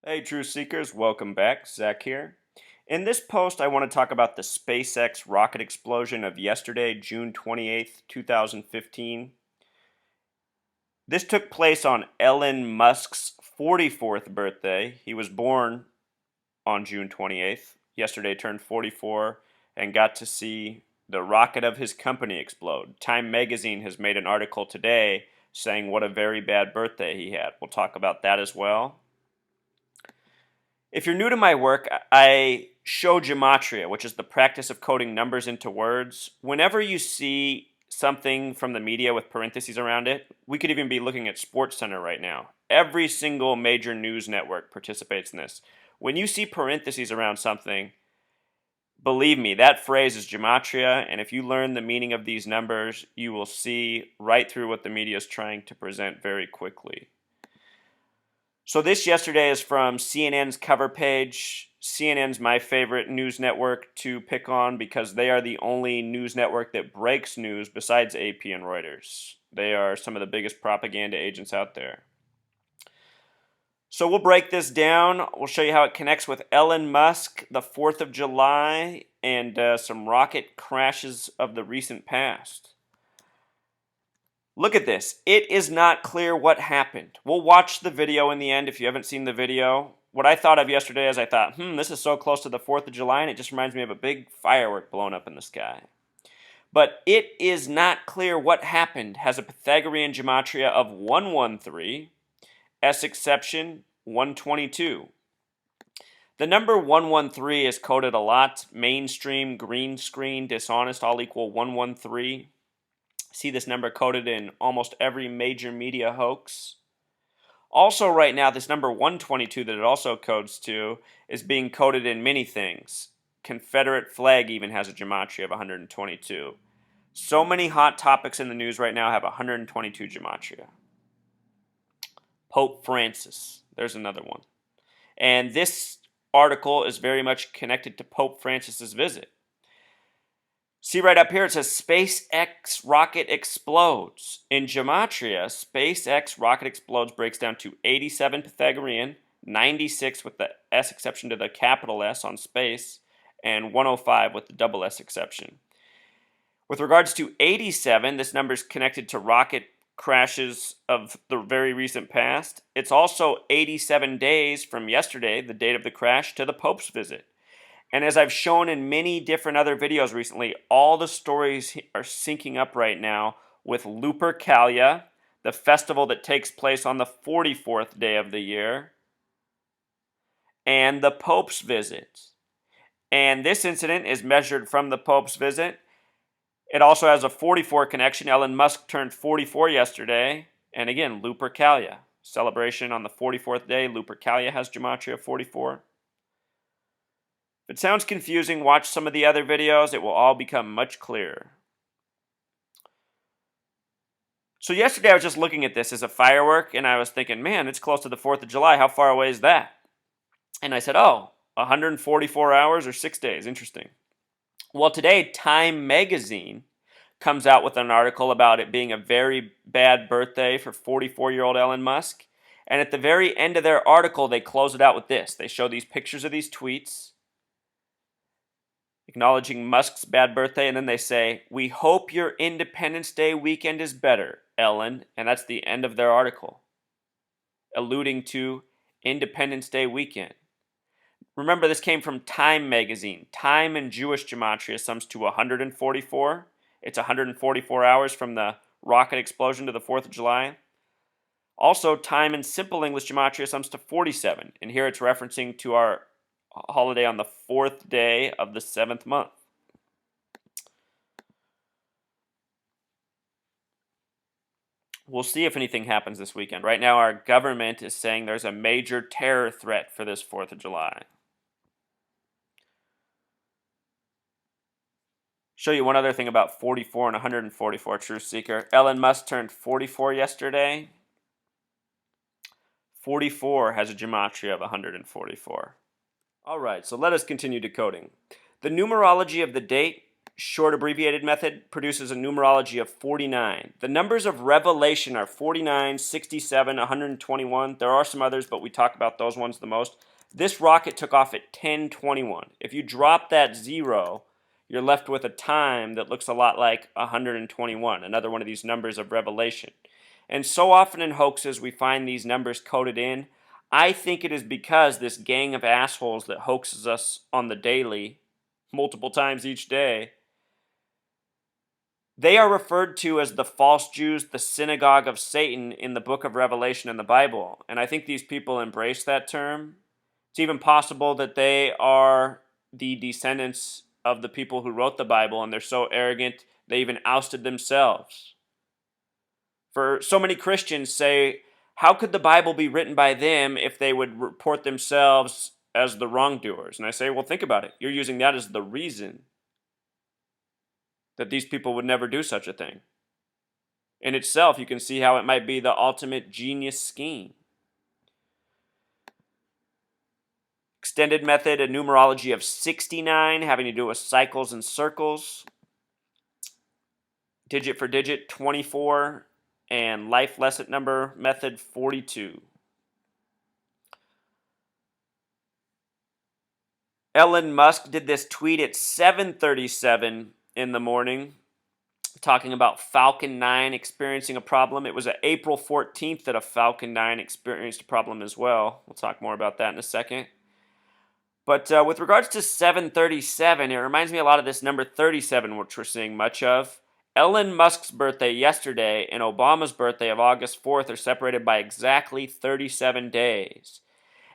Hey, Truth Seekers, welcome back. Zach here. In this post, I want to talk about the SpaceX rocket explosion of yesterday, June 28th, 2015. This took place on Elon Musk's 44th birthday. He was born on June 28th. Yesterday turned 44 and got to see the rocket of his company explode. Time magazine has made an article today saying what a very bad birthday he had. We'll talk about that as well. If you're new to my work, I show gematria, which is the practice of coding numbers into words. Whenever you see something from the media with parentheses around it, we could even be looking at SportsCenter right now. Every single major news network participates in this. When you see parentheses around something, believe me, that phrase is gematria, and if you learn the meaning of these numbers, you will see right through what the media is trying to present very quickly. So this yesterday is from CNN's cover page. CNN's my favorite news network to pick on because they are the only news network that breaks news besides AP and Reuters. They are some of the biggest propaganda agents out there. So we'll break this down. We'll show you how it connects with Elon Musk, the 4th of July, and some rocket crashes of the recent past. Look at this. It is not clear what happened. We'll watch the video in the end if you haven't seen the video. What I thought of yesterday is I thought, this is so close to the 4th of July, and it just reminds me of a big firework blown up in the sky. But it is not clear what happened. Has a Pythagorean gematria of 113, S exception 122. The number 113 is coded a lot. Mainstream, green screen, dishonest, all equal 113. See this number coded in almost every major media hoax. Also right now, this number 122 that it also codes to is being coded in many things. Confederate flag even has a gematria of 122. So many hot topics in the news right now have 122 gematria. Pope Francis, there's another one. And this article is very much connected to Pope Francis's visit. See right up here, it says SpaceX rocket explodes. In gematria, SpaceX rocket explodes breaks down to 87 Pythagorean, 96 with the S exception to the capital S on space, and 105 with the double S exception. With regards to 87, this number is connected to rocket crashes of the very recent past. It's also 87 days from yesterday, the date of the crash, to the Pope's visit. And as I've shown in many different other videos recently, all the stories are syncing up right now with Lupercalia, the festival that takes place on the 44th day of the year, and the Pope's visit. And this incident is measured from the Pope's visit. It also has a 44 connection. Elon Musk turned 44 yesterday. And again, Lupercalia. Celebration on the 44th day. Lupercalia has gematria of 44. If it sounds confusing, watch some of the other videos. It will all become much clearer. So yesterday I was just looking at this as a firework, and I was thinking, man, it's close to the 4th of July. How far away is that? And I said, 144 hours or 6 days. Interesting. Well, today Time magazine comes out with an article about it being a very bad birthday for 44-year-old Elon Musk. And at the very end of their article, they close it out with this. They show these pictures of these tweets acknowledging Musk's bad birthday, and then they say, "We hope your Independence Day weekend is better, Ellen," and that's the end of their article, alluding to Independence Day weekend. Remember, this came from Time magazine. Time in Jewish gematria sums to 144. It's 144 hours from the rocket explosion to the 4th of July. Also, time in simple English gematria sums to 47, and here it's referencing to our holiday on the 4th day of the 7th month. We'll see if anything happens this weekend. Right now, our government is saying there's a major terror threat for this 4th of July. Show you one other thing about 44 and 144, Truth Seeker. Elon Musk turned 44 yesterday. 44 has a gematria of 144. All right, so let us continue decoding. The numerology of the date short abbreviated method produces a numerology of 49. The numbers of revelation are 49, 67, 121. There are some others, but we talk about those ones the most. This rocket took off at 1021. If you drop that 0, you're left with a time that looks a lot like 121, another one of these numbers of revelation. And so often in hoaxes we find these numbers coded in. I think it is because this gang of assholes that hoaxes us on the daily, multiple times each day, they are referred to as the false Jews, the synagogue of Satan in the book of Revelation in the Bible. And I think these people embrace that term. It's even possible that they are the descendants of the people who wrote the Bible, and they're so arrogant they even ousted themselves. For so many Christians say, how could the Bible be written by them if they would report themselves as the wrongdoers? And I say, well, think about it. You're using that as the reason that these people would never do such a thing. In itself, you can see how it might be the ultimate genius scheme. Extended method, a numerology of 69, having to do with cycles and circles. Digit for digit, 24. And life lesson number method, 42. Elon Musk did this tweet at 7:37 in the morning, talking about Falcon 9 experiencing a problem. It was April 14th that a Falcon 9 experienced a problem as well. We'll talk more about that in a second. But with regards to 737, it reminds me a lot of this number 37, which we're seeing much of. Elon Musk's birthday yesterday and Obama's birthday of August 4th are separated by exactly 37 days.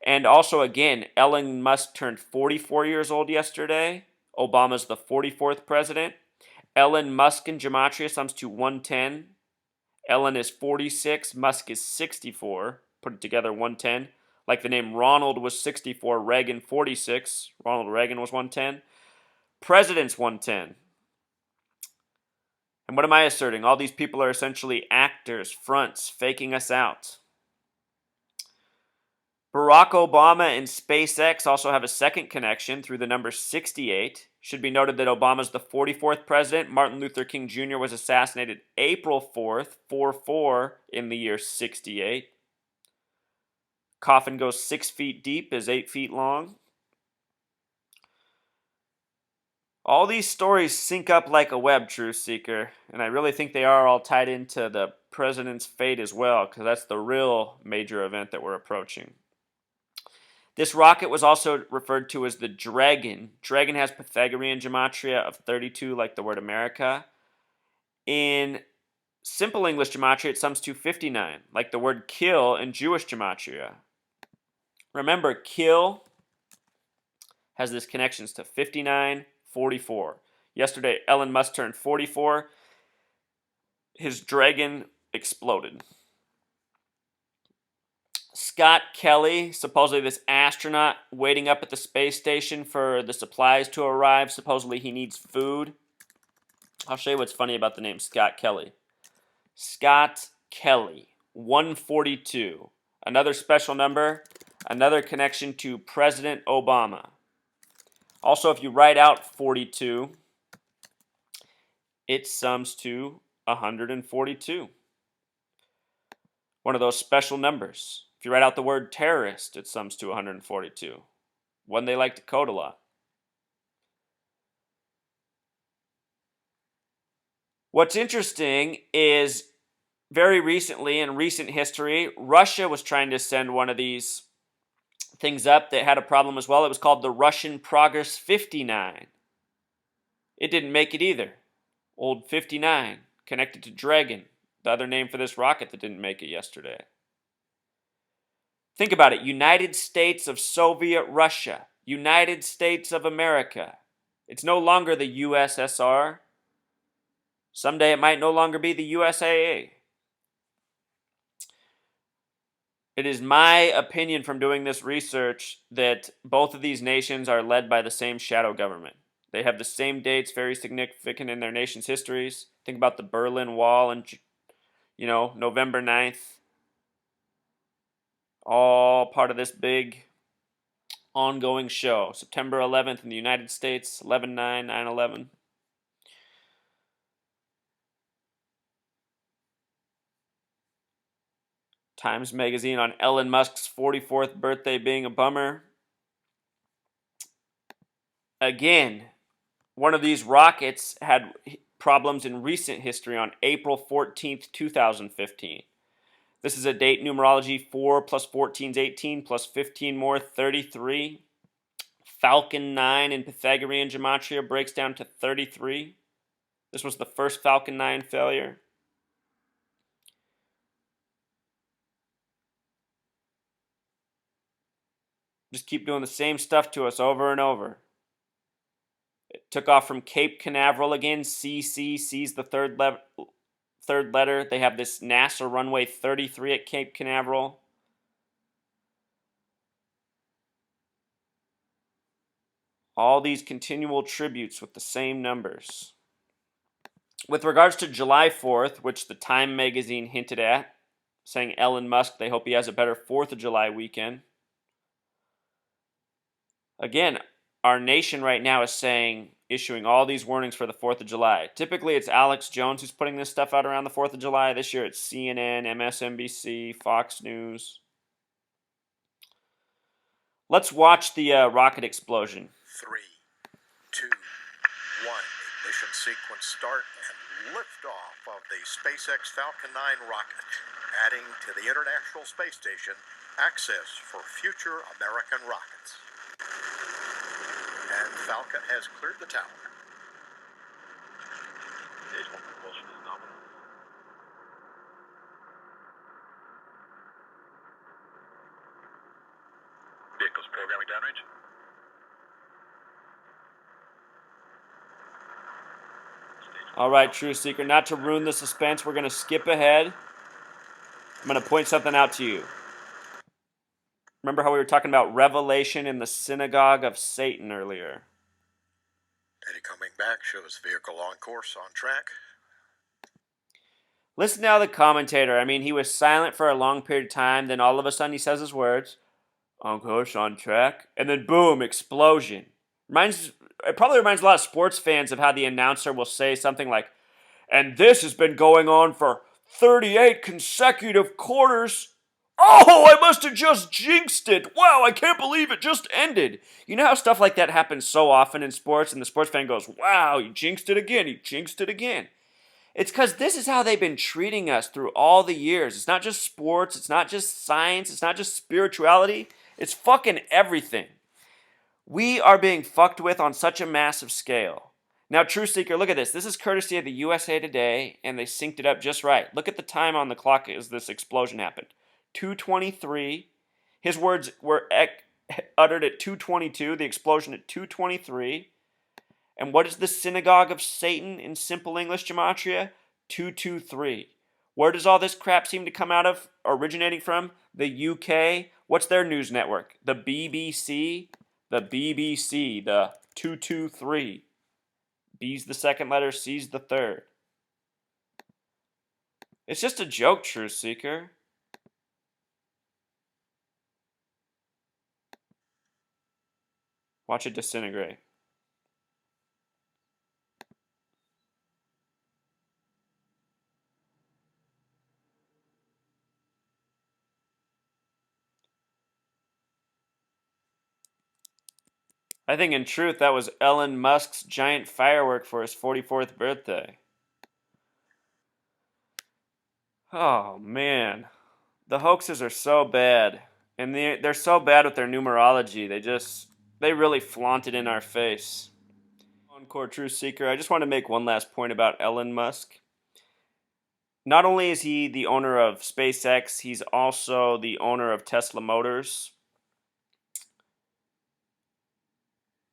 And also, again, Elon Musk turned 44 years old yesterday. Obama's the 44th president. Elon Musk in gematria sums to 110. Elon is 46. Musk is 64. Put it together, 110. Like the name Ronald was 64, Reagan 46. Ronald Reagan was 110. President's 110. And what am I asserting? All these people are essentially actors, fronts, faking us out. Barack Obama and SpaceX also have a second connection through the number 68. Should be noted that Obama's the 44th president. Martin Luther King Jr. was assassinated April 4th, 4/4, in the year 68. Coffin goes 6 feet deep, is 8 feet long. All these stories sync up like a web, Truth Seeker, and I really think they are all tied into the president's fate as well, because that's the real major event that we're approaching. This rocket was also referred to as the Dragon. Dragon has Pythagorean gematria of 32, like the word America. In simple English gematria, it sums to 59, like the word kill in Jewish gematria. Remember, kill has this connections to 59, 44. Yesterday, Elon Musk turned 44. His dragon exploded. Scott Kelly, supposedly this astronaut waiting up at the space station for the supplies to arrive. Supposedly he needs food. I'll show you what's funny about the name Scott Kelly. Scott Kelly, 142. Another special number, another connection to President Obama. Also, if you write out 42, it sums to 142. One of those special numbers. If you write out the word terrorist, it sums to 142. One they like to code a lot. What's interesting is very recently, in recent history, Russia was trying to send one of these things up that had a problem as well. It was called the Russian Progress 59. It didn't make it either. Old 59, connected to Dragon, the other name for this rocket that didn't make it yesterday. Think about it. United States of Soviet Russia. United States of America. It's no longer the USSR. Someday it might no longer be the USAA. It is my opinion from doing this research that both of these nations are led by the same shadow government. They have the same dates, very significant in their nation's histories. Think about the Berlin Wall and, November 9th. All part of this big ongoing show. September 11th in the United States, 11/9, 9/11. Times Magazine on Elon Musk's 44th birthday being a bummer. Again, one of these rockets had problems in recent history on April 14th, 2015. This is a date numerology 4 plus 14 is 18, plus 15 more, 33. Falcon 9 in Pythagorean gematria breaks down to 33. This was the first Falcon 9 failure. Just keep doing the same stuff to us over and over. It took off from Cape Canaveral again. C's the third letter. They have this NASA runway 33 at Cape Canaveral. All these continual tributes with the same numbers. With regards to July 4th, which the Time magazine hinted at, saying Elon Musk, they hope he has a better 4th of July weekend. Again, our nation right now is issuing all these warnings for the 4th of July. Typically, it's Alex Jones who's putting this stuff out around the 4th of July. This year, it's CNN, MSNBC, Fox News. Let's watch the rocket explosion. 3, 2, 1. Ignition sequence start and liftoff of the SpaceX Falcon 9 rocket, adding to the International Space Station access for future American rockets. And Falcon has cleared the tower. Stage 1 propulsion is nominal. Vehicles programming downrange. All right, True Seeker, not to ruin the suspense, we're going to skip ahead. I'm going to point something out to you. Remember how we were talking about revelation in the synagogue of Satan earlier? Data coming back shows vehicle on course, on track. Listen now to the commentator. I mean, he was silent for a long period of time, then all of a sudden he says his words. On course, on track. And then boom, explosion. It probably reminds a lot of sports fans of how the announcer will say something like, and this has been going on for 38 consecutive quarters. Oh, I must have just jinxed it. Wow, I can't believe it just ended. You know how stuff like that happens so often in sports, and the sports fan goes, wow, he jinxed it again, he jinxed it again. It's because this is how they've been treating us through all the years. It's not just sports, it's not just science, it's not just spirituality, it's fucking everything. We are being fucked with on such a massive scale. Now, True Seeker, look at this. This is courtesy of the USA Today, and they synced it up just right. Look at the time on the clock as this explosion happened. 2:23. His words were uttered at 2:22, the explosion at 2:23. And what is the synagogue of Satan in simple English gematria? 223. Where does all this crap seem to come out of, originating from? The UK. What's their news network? The BBC. The BBC, the 223. B's the second letter, C's the third. It's just a joke, True Seeker. Watch it disintegrate. I think in truth that was Elon Musk's giant firework for his 44th birthday. Oh man, the hoaxes are so bad. And they're so bad with their numerology. They really flaunt it in our face. Encore True Seeker, I just want to make one last point about Elon Musk. Not only is he the owner of SpaceX, he's also the owner of Tesla Motors.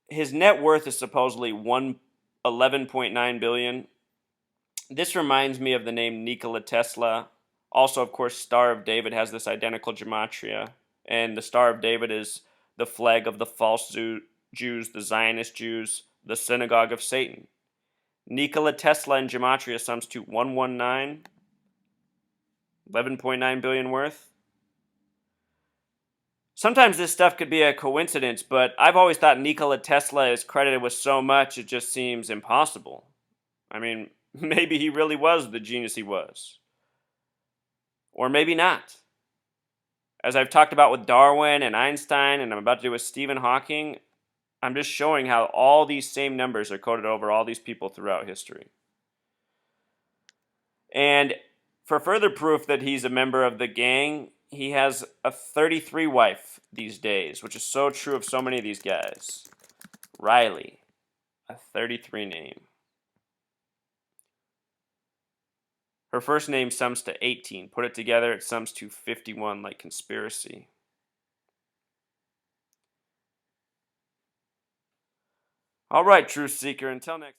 His net worth is supposedly $11.9 billion. This reminds me of the name Nikola Tesla. Also, of course, Star of David has this identical gematria. And the Star of David is the flag of the false Jews, the Zionist Jews, the synagogue of Satan. Nikola Tesla in gematria sums to 119, 11.9 billion worth. Sometimes this stuff could be a coincidence, but I've always thought Nikola Tesla is credited with so much it just seems impossible. I mean, maybe he really was the genius he was. Or maybe not. As I've talked about with Darwin and Einstein, and I'm about to do with Stephen Hawking, I'm just showing how all these same numbers are coded over all these people throughout history. And for further proof that he's a member of the gang, he has a 33 wife these days, which is so true of so many of these guys. Riley, a 33 name. Her first name sums to 18. Put it together, it sums to 51, like conspiracy. All right, Truth Seeker, until next